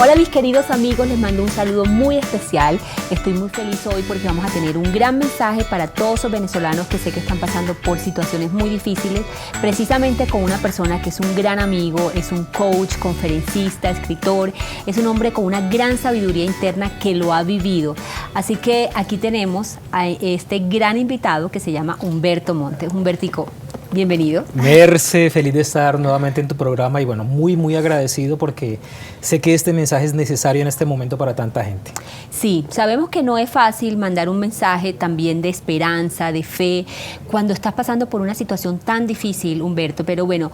Hola mis queridos amigos, les mando un saludo muy especial. Estoy muy feliz hoy porque vamos a tener un gran mensaje para todos los venezolanos que sé que están pasando por situaciones muy difíciles, precisamente con una persona que es un gran amigo, es un coach, conferencista, escritor, es un hombre con una gran sabiduría interna que lo ha vivido. Así que aquí tenemos a este gran invitado que se llama Humberto Montes. Humbertico, bienvenido. Merce, feliz de estar nuevamente en tu programa y bueno, muy agradecido porque sé que este mensaje es necesario en este momento para tanta gente. Sí, sabemos que no es fácil mandar un mensaje también de esperanza, de fe, cuando estás pasando por una situación tan difícil, Humberto, pero bueno,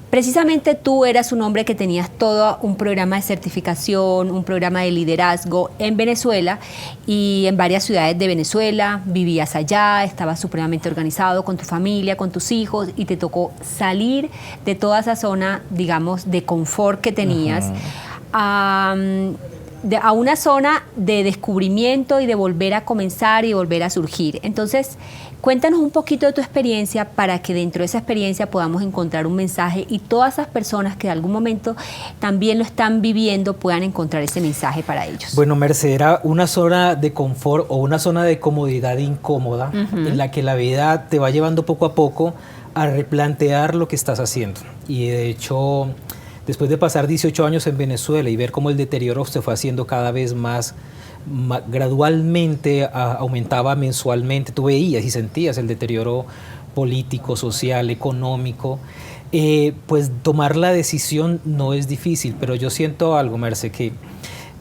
precisamente tú eras un hombre que tenías todo un programa de certificación, un programa de liderazgo en Venezuela y en varias ciudades de Venezuela, vivías allá, estabas supremamente organizado con tu familia, con tus hijos y te tocó salir de toda esa zona, digamos, de confort que tenías a una zona de descubrimiento y de volver a comenzar y volver a surgir. Entonces, cuéntanos un poquito de tu experiencia para que dentro de esa experiencia podamos encontrar un mensaje y todas esas personas que de algún momento también lo están viviendo puedan encontrar ese mensaje para ellos. Bueno, Merce, era una zona de confort o una zona de comodidad incómoda en la que la vida te va llevando poco a poco a replantear lo que estás haciendo. Y de hecho, después de pasar 18 años en Venezuela y ver cómo el deterioro se fue haciendo cada vez más gradualmente, aumentaba mensualmente, tú veías y sentías el deterioro político, social, económico, pues tomar la decisión no es difícil, pero yo siento algo, Merce, que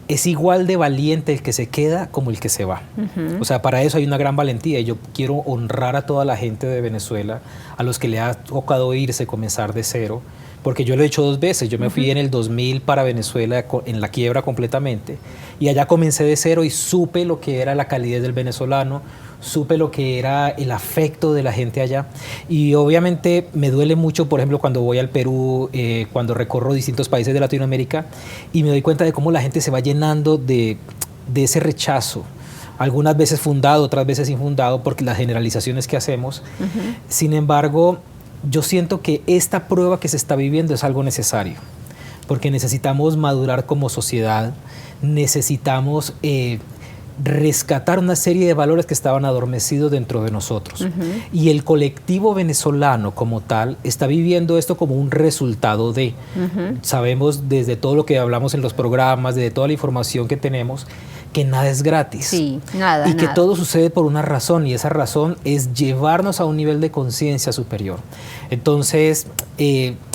es igual de valiente el que se queda como el que se va. O sea, para eso hay una gran valentía y yo quiero honrar a toda la gente de Venezuela, a los que le ha tocado irse, comenzar de cero, porque yo lo he hecho 2 veces. Yo me fui en el 2000 para Venezuela en la quiebra completamente y allá comencé de cero y supe lo que era la calidez del venezolano, supe lo que era el afecto de la gente allá y obviamente me duele mucho, por ejemplo, cuando voy al Perú, cuando recorro distintos países de Latinoamérica y me doy cuenta de cómo la gente se va llenando de ese rechazo, algunas veces fundado, otras veces infundado, porque las generalizaciones que hacemos. Sin embargo, yo siento que esta prueba que se está viviendo es algo necesario, porque necesitamos madurar como sociedad, necesitamos rescatar una serie de valores que estaban adormecidos dentro de nosotros. Y el colectivo venezolano como tal está viviendo esto como un resultado de, sabemos desde todo lo que hablamos en los programas, desde toda la información que tenemos, que nada es gratis. Sí, nada. Y que todo sucede por una razón, y esa razón es llevarnos a un nivel de conciencia superior. Entonces,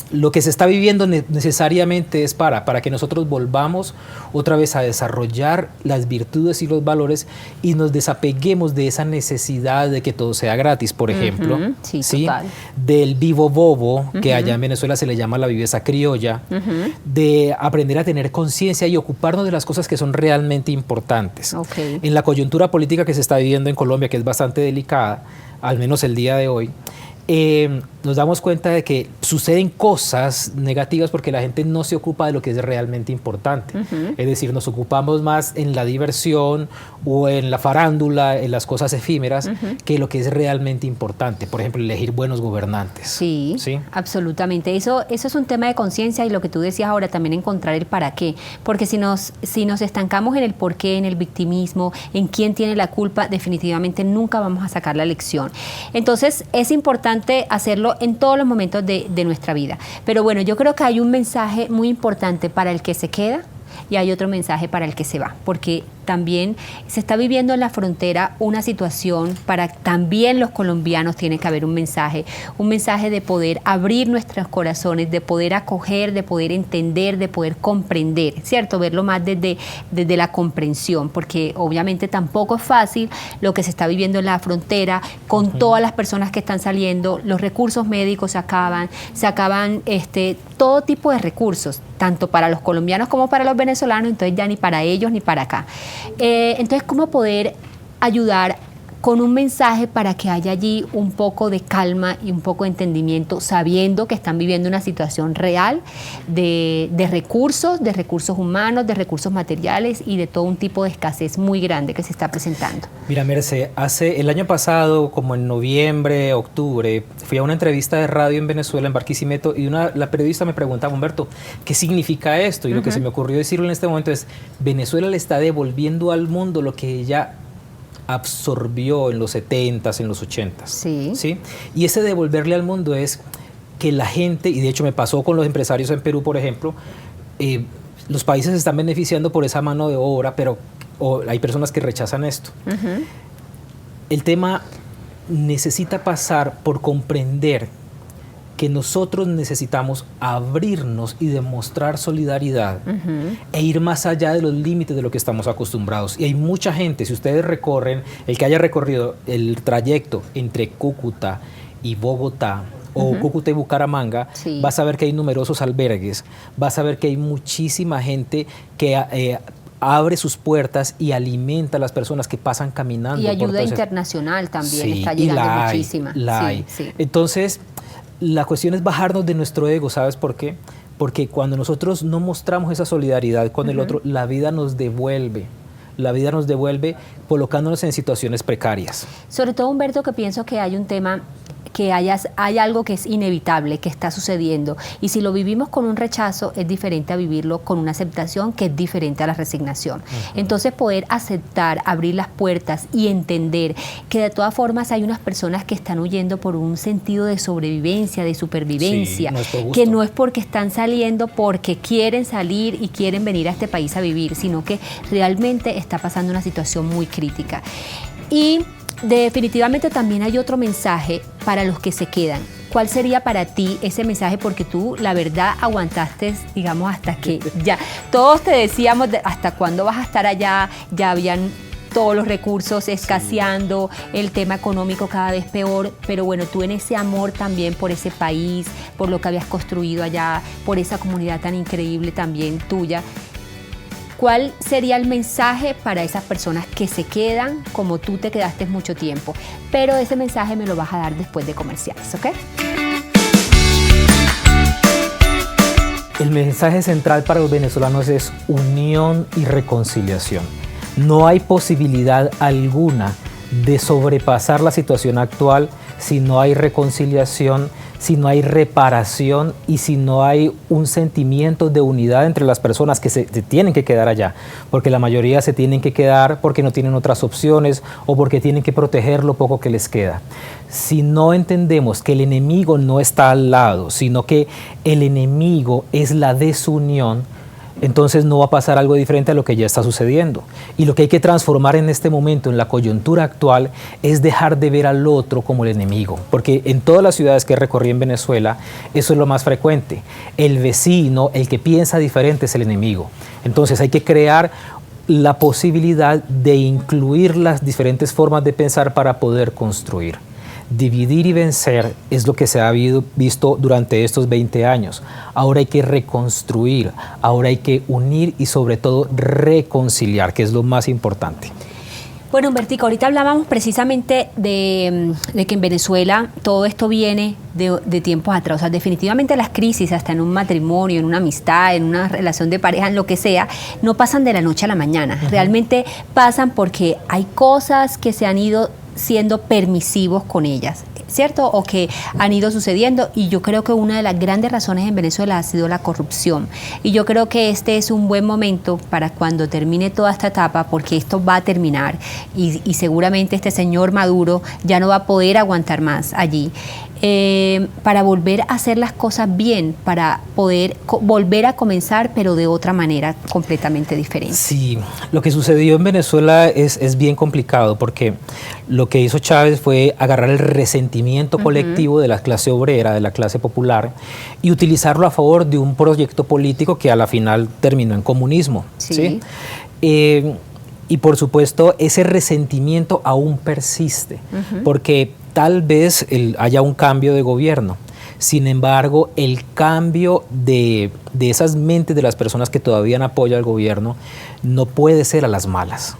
lo que se está viviendo necesariamente es para que nosotros volvamos otra vez a desarrollar las virtudes y los valores y nos desapeguemos de esa necesidad de que todo sea gratis, por ejemplo, sí, ¿sí? Total. Del vivo bobo, que allá en Venezuela se le llama la viveza criolla, de aprender a tener conciencia y ocuparnos de las cosas que son realmente importantes. En la coyuntura política que se está viviendo en Colombia, que es bastante delicada, al menos el día de hoy, nos damos cuenta de que suceden cosas negativas porque la gente no se ocupa de lo que es realmente importante. Es decir, nos ocupamos más en la diversión o en la farándula, en las cosas efímeras, que lo que es realmente importante. Por ejemplo, elegir buenos gobernantes. Sí, absolutamente. Eso es un tema de conciencia y lo que tú decías ahora, también encontrar el para qué. Porque si nos estancamos en el por qué, en el victimismo, en quién tiene la culpa, definitivamente nunca vamos a sacar la lección. Entonces, es importante hacerlo en todos los momentos de nuestra vida. Pero bueno, yo creo que hay un mensaje muy importante para el que se queda y hay otro mensaje para el que se va, porque también se está viviendo en la frontera una situación para también los colombianos. Tiene que haber un mensaje de poder abrir nuestros corazones, de poder acoger, de poder entender, de poder comprender, ¿cierto? Verlo más desde la comprensión, porque obviamente tampoco es fácil lo que se está viviendo en la frontera con todas las personas que están saliendo, los recursos médicos se acaban todo tipo de recursos, tanto para los colombianos como para los venezolanos, entonces ya ni para ellos ni para acá. Entonces, ¿cómo poder ayudar con un mensaje para que haya allí un poco de calma y un poco de entendimiento, sabiendo que están viviendo una situación real de recursos humanos, de recursos materiales y de todo un tipo de escasez muy grande que se está presentando. Mira, Merce, el año pasado, como en noviembre, octubre, fui a una entrevista de radio en Venezuela, en Barquisimeto, y la periodista me preguntaba, Humberto, ¿qué significa esto? Y lo que se me ocurrió decirlo en este momento es, Venezuela le está devolviendo al mundo lo que ella absorbió en los 70s, en los 80s. Sí. ¿Sí? Y ese devolverle al mundo es que la gente, y de hecho me pasó con los empresarios en Perú, por ejemplo, los países se están beneficiando por esa mano de obra, pero hay personas que rechazan esto. El tema necesita pasar por comprender que nosotros necesitamos abrirnos y demostrar solidaridad e ir más allá de los límites de lo que estamos acostumbrados. Y hay mucha gente, si ustedes recorren, el que haya recorrido el trayecto entre Cúcuta y Bogotá, o Cúcuta y Bucaramanga, sí, vas a ver que hay numerosos albergues, vas a ver que hay muchísima gente que abre sus puertas y alimenta a las personas que pasan caminando. Y ayuda internacional también, sí, está llegando muchísima. Sí. Entonces, la cuestión es bajarnos de nuestro ego, ¿sabes por qué? Porque cuando nosotros no mostramos esa solidaridad con el otro, la vida nos devuelve colocándonos en situaciones precarias. Sobre todo, Humberto, que pienso que hay un tema, que hay algo que es inevitable, que está sucediendo, y si lo vivimos con un rechazo es diferente a vivirlo con una aceptación, que es diferente a la resignación. Entonces, poder aceptar, abrir las puertas y entender que de todas formas hay unas personas que están huyendo por un sentido de sobrevivencia, de supervivencia, sí, que no es porque están saliendo porque quieren salir y quieren venir a este país a vivir, sino que realmente está pasando una situación muy crítica. Y definitivamente también hay otro mensaje para los que se quedan. ¿Cuál sería para ti ese mensaje? Porque tú, la verdad, aguantaste, digamos, hasta que ya todos te decíamos hasta cuándo vas a estar allá, ya habían todos los recursos escaseando, el tema económico cada vez peor, pero bueno, tú en ese amor también por ese país, por lo que habías construido allá, por esa comunidad tan increíble también tuya. ¿Cuál sería el mensaje para esas personas que se quedan como tú te quedaste mucho tiempo? Pero ese mensaje me lo vas a dar después de comerciales, ¿ok? El mensaje central para los venezolanos es unión y reconciliación. No hay posibilidad alguna de sobrepasar la situación actual si no hay reconciliación, si no hay reparación y si no hay un sentimiento de unidad entre las personas que se tienen que quedar allá, porque la mayoría se tienen que quedar porque no tienen otras opciones o porque tienen que proteger lo poco que les queda. Si no entendemos que el enemigo no está al lado, sino que el enemigo es la desunión, entonces no va a pasar algo diferente a lo que ya está sucediendo. Y lo que hay que transformar en este momento, en la coyuntura actual, es dejar de ver al otro como el enemigo. Porque en todas las ciudades que recorrí en Venezuela, eso es lo más frecuente. El vecino, el que piensa diferente, es el enemigo. Entonces hay que crear la posibilidad de incluir las diferentes formas de pensar para poder construir. Dividir y vencer es lo que se ha visto durante estos 20 años. Ahora hay que reconstruir, ahora hay que unir y sobre todo reconciliar, que es lo más importante. Bueno, Humbertico, ahorita hablábamos precisamente de que en Venezuela todo esto viene de tiempos atrás. O sea, definitivamente las crisis, hasta en un matrimonio, en una amistad, en una relación de pareja, en lo que sea, no pasan de la noche a la mañana. Realmente pasan porque hay cosas que se han ido siendo permisivos con ellas, ¿cierto? O que han ido sucediendo, y yo creo que una de las grandes razones en Venezuela ha sido la corrupción, y yo creo que este es un buen momento para cuando termine toda esta etapa, porque esto va a terminar y seguramente este señor Maduro ya no va a poder aguantar más allí, para volver a hacer las cosas bien, para poder volver a comenzar, pero de otra manera completamente diferente. Sí, lo que sucedió en Venezuela es bien complicado, porque lo que hizo Chávez fue agarrar el resentimiento colectivo de la clase obrera, de la clase popular, y utilizarlo a favor de un proyecto político que a la final terminó en comunismo. ¿Sí? Y por supuesto ese resentimiento aún persiste, porque tal vez haya un cambio de gobierno. Sin embargo, el cambio de esas mentes de las personas que todavía apoyan al gobierno no puede ser a las malas,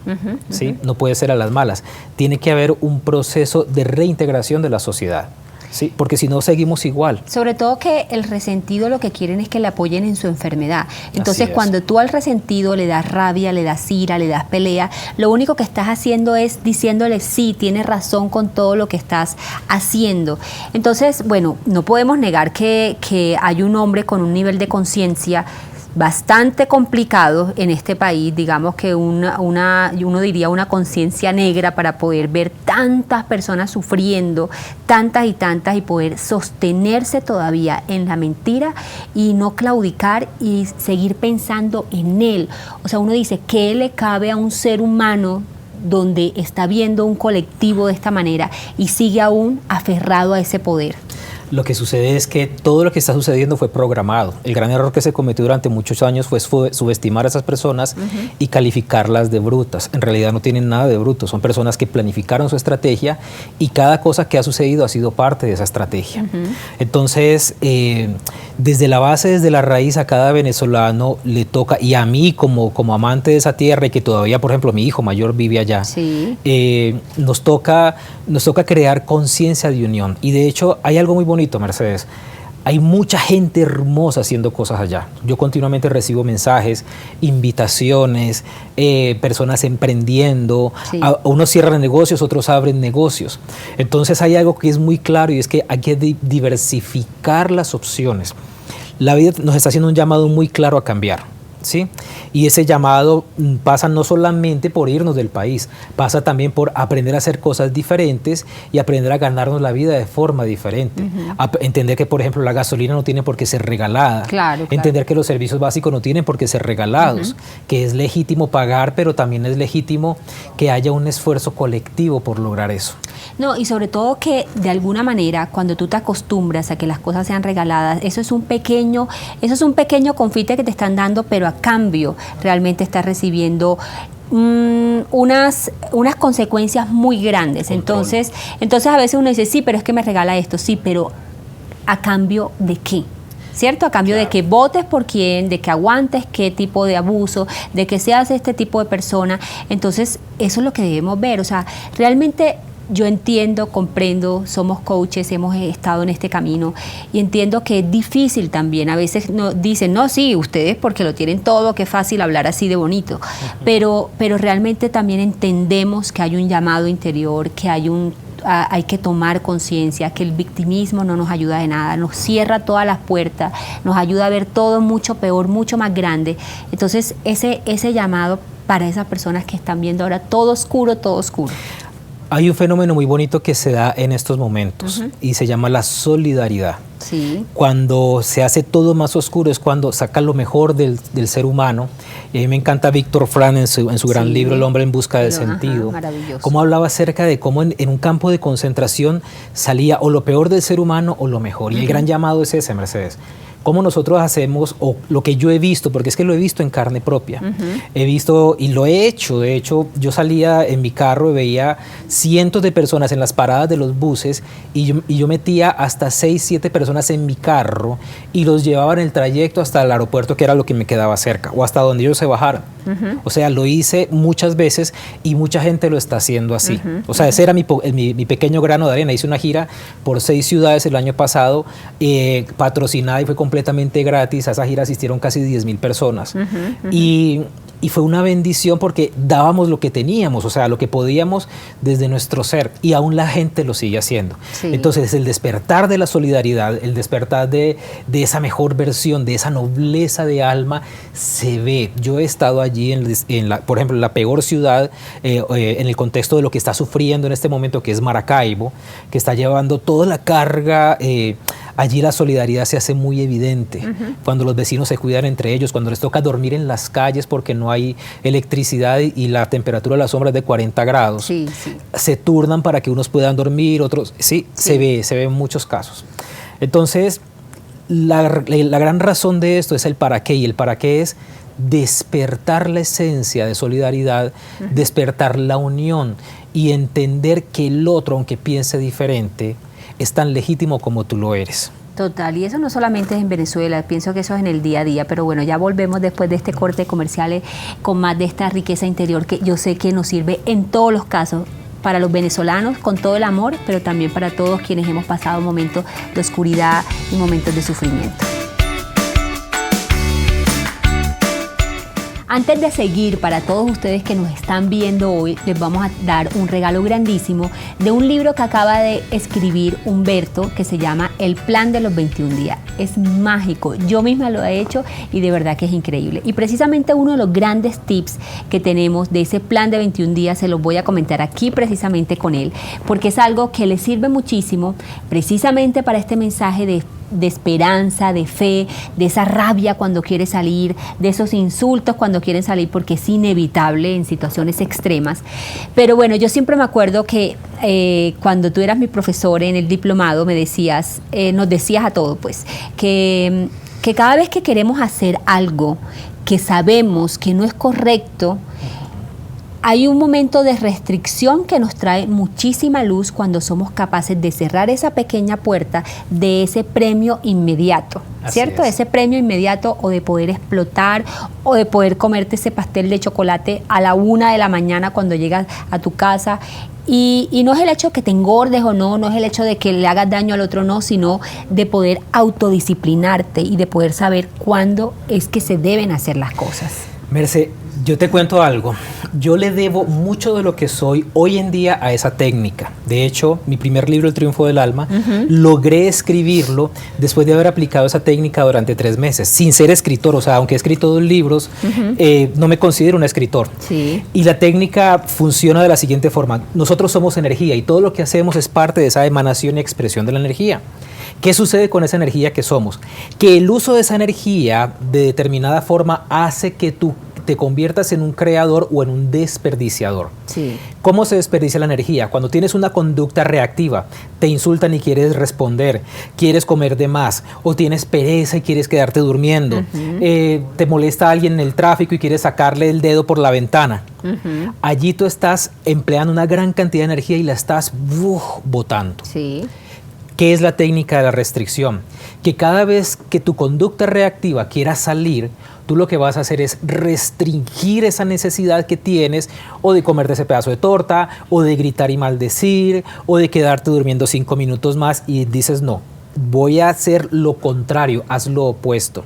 ¿sí? No puede ser a las malas. Tiene que haber un proceso de reintegración de la sociedad. Sí, porque si no seguimos igual. Sobre todo que el resentido lo que quieren es que le apoyen en su enfermedad. Entonces, cuando tú al resentido le das rabia, le das ira, le das pelea, lo único que estás haciendo es diciéndole sí, tienes razón con todo lo que estás haciendo. Entonces, bueno, no podemos negar que hay un hombre con un nivel de conciencia bastante complicado en este país, digamos que uno diría una conciencia negra para poder ver tantas personas sufriendo, tantas y poder sostenerse todavía en la mentira y no claudicar y seguir pensando en él. O sea, uno dice, ¿qué le cabe a un ser humano donde está viendo un colectivo de esta manera y sigue aún aferrado a ese poder? Lo que sucede es que todo lo que está sucediendo fue programado. El gran error que se cometió durante muchos años fue subestimar a esas personas y calificarlas de brutas. En realidad no tienen nada de brutos, son personas que planificaron su estrategia y cada cosa que ha sucedido ha sido parte de esa estrategia. Entonces, desde la base, desde la raíz, a cada venezolano le toca, y a mí como amante de esa tierra y que todavía, por ejemplo, mi hijo mayor vive allá, nos toca crear conciencia de unión. Y de hecho hay algo muy bonito, Mercedes. Hay mucha gente hermosa haciendo cosas allá. Yo continuamente recibo mensajes, invitaciones, personas emprendiendo. Unos cierran negocios, otros abren negocios. Entonces hay algo que es muy claro y es que hay que diversificar las opciones. La vida nos está haciendo un llamado muy claro a cambiar. ¿Sí? Y ese llamado pasa no solamente por irnos del país, pasa también por aprender a hacer cosas diferentes y aprender a ganarnos la vida de forma diferente. Entender que, por ejemplo, la gasolina no tiene por qué ser regalada. Entender que los servicios básicos no tienen por qué ser regalados, que es legítimo pagar, pero también es legítimo que haya un esfuerzo colectivo por lograr eso. No, y sobre todo que de alguna manera cuando tú te acostumbras a que las cosas sean regaladas, eso es un pequeño confite que te están dando, pero a cambio realmente estás recibiendo unas consecuencias muy grandes. Entonces a veces uno dice, sí, pero es que me regala esto, sí, pero ¿a cambio de qué? ¿Cierto? A cambio de que votes por quién, de que aguantes qué tipo de abuso, de que seas este tipo de persona. Entonces, eso es lo que debemos ver. O sea, realmente yo entiendo, comprendo, somos coaches, hemos estado en este camino y entiendo que es difícil también. A veces dicen, no, sí, ustedes porque lo tienen todo, qué fácil hablar así de bonito. Pero realmente también entendemos que hay un llamado interior, que hay que tomar conciencia, que el victimismo no nos ayuda de nada, nos cierra todas las puertas, nos ayuda a ver todo mucho peor, mucho más grande. Entonces, ese llamado para esas personas que están viendo ahora todo oscuro, todo oscuro. Hay un fenómeno muy bonito que se da en estos momentos y se llama la solidaridad. Sí. Cuando se hace todo más oscuro es cuando saca lo mejor del ser humano. Y a mí me encanta Víctor Frank en su gran libro El hombre en busca del sentido. Maravilloso. Cómo hablaba acerca de cómo en un campo de concentración salía o lo peor del ser humano o lo mejor. Y el gran llamado es ese, Mercedes. Cómo nosotros hacemos, o lo que yo he visto, porque es que lo he visto en carne propia, he visto y lo he hecho. De hecho, yo salía en mi carro y veía cientos de personas en las paradas de los buses y yo metía hasta 6, 7 personas en mi carro y los llevaba en el trayecto hasta el aeropuerto, que era lo que me quedaba cerca, o hasta donde ellos se bajaran. O sea, lo hice muchas veces y mucha gente lo está haciendo así. O sea, ese era mi pequeño grano de arena. Hice una gira por 6 ciudades el año pasado, patrocinada y fue completamente gratis. A esa gira asistieron casi 10,000 personas. Y fue una bendición porque dábamos lo que teníamos, o sea, lo que podíamos desde nuestro ser, y aún la gente lo sigue haciendo. Sí. Entonces, el despertar de la solidaridad, el despertar de esa mejor versión, de esa nobleza de alma, se ve. Yo he estado allí, por ejemplo, en la peor ciudad, en el contexto de lo que está sufriendo en este momento, que es Maracaibo, que está llevando toda la carga. Allí la solidaridad se hace muy evidente, cuando los vecinos se cuidan entre ellos, cuando les toca dormir en las calles porque no hay electricidad y la temperatura de la sombra es de 40 grados. Sí, sí. Se turnan para que unos puedan dormir, otros... Sí, se ve en muchos casos. Entonces, la gran razón de esto es el para qué, y el para qué es despertar la esencia de solidaridad, despertar la unión y entender que el otro, aunque piense diferente, es tan legítimo como tú lo eres. Total, y eso no solamente es en Venezuela, pienso que eso es en el día a día, pero bueno, ya volvemos después de este corte comercial con más de esta riqueza interior que yo sé que nos sirve en todos los casos, para los venezolanos con todo el amor, pero también para todos quienes hemos pasado momentos de oscuridad y momentos de sufrimiento. Antes de seguir, para todos ustedes que nos están viendo hoy, les vamos a dar un regalo grandísimo de un libro que acaba de escribir Humberto, que se llama El Plan de los 21 días. Es mágico, yo misma lo he hecho y de verdad que es increíble. Y precisamente uno de los grandes tips que tenemos de ese plan de 21 días se los voy a comentar aquí precisamente con él, porque es algo que le sirve muchísimo precisamente para este mensaje de esperanza, de fe, de esa rabia cuando quiere salir, de esos insultos cuando quieren salir, porque es inevitable en situaciones extremas. Pero bueno, yo siempre me acuerdo que cuando tú eras mi profesor en el diplomado me decías, nos decías a todos pues, que cada vez que queremos hacer algo que sabemos que no es correcto, hay un momento de restricción que nos trae muchísima luz cuando somos capaces de cerrar esa pequeña puerta de ese premio inmediato, ¿cierto? Ese premio inmediato, o de poder explotar, o de poder comerte ese pastel de chocolate a la 1 de la mañana cuando llegas a tu casa. Y no es el hecho que te engordes o no, no es el hecho de que le hagas daño al otro, no, sino de poder autodisciplinarte y de poder saber cuándo es que se deben hacer las cosas. Merce, yo te cuento algo. Yo le debo mucho de lo que soy hoy en día a esa técnica. De hecho, mi primer libro, El Triunfo del Alma, logré escribirlo después de haber aplicado esa técnica durante 3 meses, sin ser escritor. O sea, aunque he escrito 2 libros, no me considero un escritor. Sí. Y la técnica funciona de la siguiente forma. Nosotros somos energía y todo lo que hacemos es parte de esa emanación y expresión de la energía. ¿Qué sucede con esa energía que somos? Que el uso de esa energía de determinada forma hace que tú te conviertas en un creador o en un desperdiciador. Sí. ¿Cómo se desperdicia la energía? Cuando tienes una conducta reactiva, te insultan y quieres responder, quieres comer de más, o tienes pereza y quieres quedarte durmiendo, te molesta a alguien en el tráfico y quieres sacarle el dedo por la ventana. Allí tú estás empleando una gran cantidad de energía y la estás botando. Sí. ¿Qué es la técnica de la restricción? Que cada vez que tu conducta reactiva quiera salir, tú lo que vas a hacer es restringir esa necesidad que tienes, o de comerte ese pedazo de torta, o de gritar y maldecir, o de quedarte durmiendo 5 minutos más, y dices no, voy a hacer lo contrario, haz lo opuesto.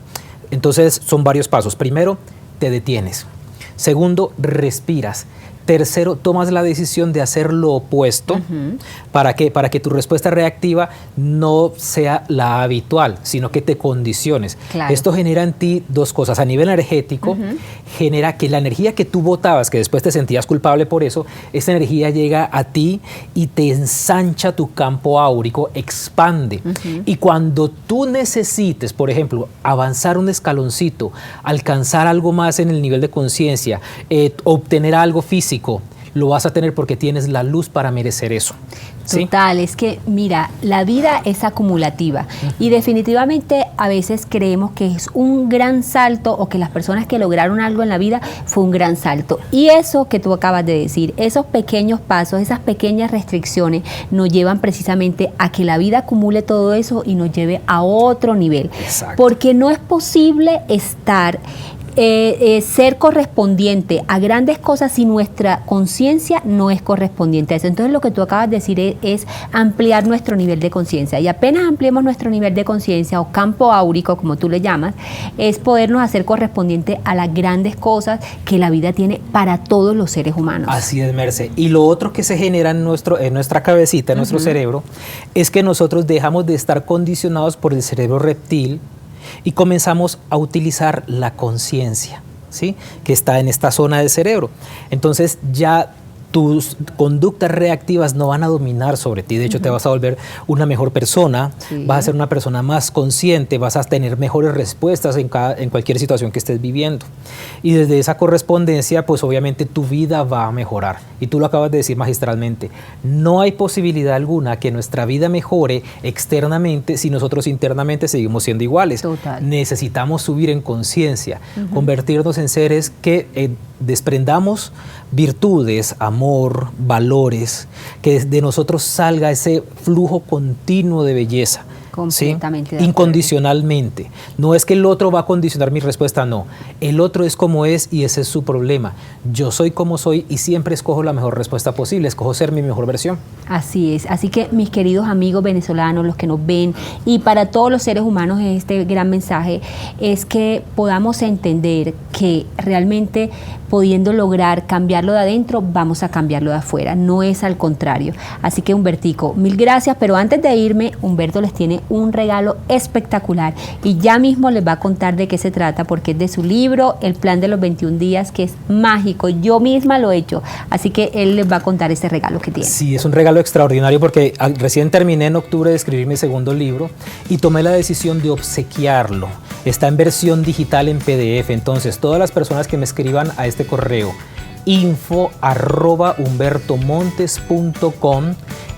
Entonces son varios pasos. Primero, te detienes. Segundo, respiras. Tercero, tomas la decisión de hacer lo opuesto. ¿Para qué? Para que tu respuesta reactiva no sea la habitual, sino que te condiciones. Claro. Esto genera en ti 2 cosas. A nivel energético, genera que la energía que tú botabas, que después te sentías culpable por eso, esa energía llega a ti y te ensancha tu campo áurico, expande. Y cuando tú necesites, por ejemplo, avanzar un escaloncito, alcanzar algo más en el nivel de conciencia, obtener algo físico, lo vas a tener porque tienes la luz para merecer eso. ¿Sí? Total, es que mira, la vida es acumulativa y definitivamente a veces creemos que es un gran salto, o que las personas que lograron algo en la vida fue un gran salto. Y eso que tú acabas de decir, esos pequeños pasos, esas pequeñas restricciones nos llevan precisamente a que la vida acumule todo eso y nos lleve a otro nivel. Exacto. Porque no es posible estar ser correspondiente a grandes cosas si nuestra conciencia no es correspondiente a eso. Entonces lo que tú acabas de decir es ampliar nuestro nivel de conciencia, y apenas ampliemos nuestro nivel de conciencia, o campo áurico como tú le llamas, es podernos hacer correspondiente a las grandes cosas que la vida tiene para todos los seres humanos. Así es, Merce. Y lo otro que se genera en nuestra cabecita, en nuestro cerebro, es que nosotros dejamos de estar condicionados por el cerebro reptil y comenzamos a utilizar la conciencia, ¿sí? Que está en esta zona del cerebro. Entonces ya tus conductas reactivas no van a dominar sobre ti. De hecho, te vas a volver una mejor persona, vas a ser una persona más consciente, vas a tener mejores respuestas en cualquier situación que estés viviendo. Y desde esa correspondencia, pues obviamente tu vida va a mejorar. Y tú lo acabas de decir magistralmente. No hay posibilidad alguna que nuestra vida mejore externamente si nosotros internamente seguimos siendo iguales. Total. Necesitamos subir en conciencia, convertirnos en seres que desprendamos virtudes, amor, valores, que de nosotros salga ese flujo continuo de belleza. Completamente. ¿sí? Incondicionalmente. No es que el otro va a condicionar mi respuesta, no. El otro es como es y ese es su problema. Yo soy como soy y siempre escojo la mejor respuesta posible, escojo ser mi mejor versión. Así es. Así que mis queridos amigos venezolanos, los que nos ven, y para todos los seres humanos este gran mensaje es que podamos entender que realmente pudiendo lograr cambiarlo de adentro, vamos a cambiarlo de afuera, no es al contrario. Así que Humbertico, mil gracias, pero antes de irme, Humberto les tiene un regalo espectacular y ya mismo les va a contar de qué se trata, porque es de su libro, El Plan de los 21 días, que es mágico, yo misma lo he hecho, así que él les va a contar ese regalo que tiene. Sí, es un regalo extraordinario porque recién terminé en octubre de escribir mi segundo libro y tomé la decisión de obsequiarlo. Está en versión digital en PDF, entonces todas las personas que me escriban a este correo info@humbertomontes.com,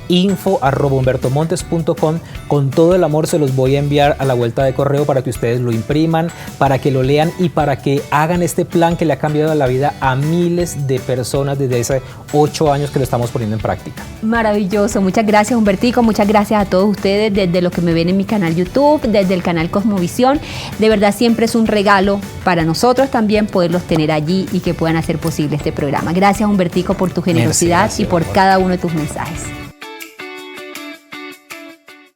info@humbertomontes.com, con todo el amor se los voy a enviar a la vuelta de correo para que ustedes lo impriman, para que lo lean y para que hagan este plan que le ha cambiado la vida a miles de personas desde hace 8 años que lo estamos poniendo en práctica. Maravilloso, muchas gracias Humbertico, muchas gracias a todos ustedes desde los que me ven en mi canal YouTube, desde el canal Cosmovisión. De verdad siempre es un regalo para nosotros también poderlos tener allí y que puedan hacer posible este programa. Gracias Humbertico por tu generosidad y por cada uno de tus mensajes.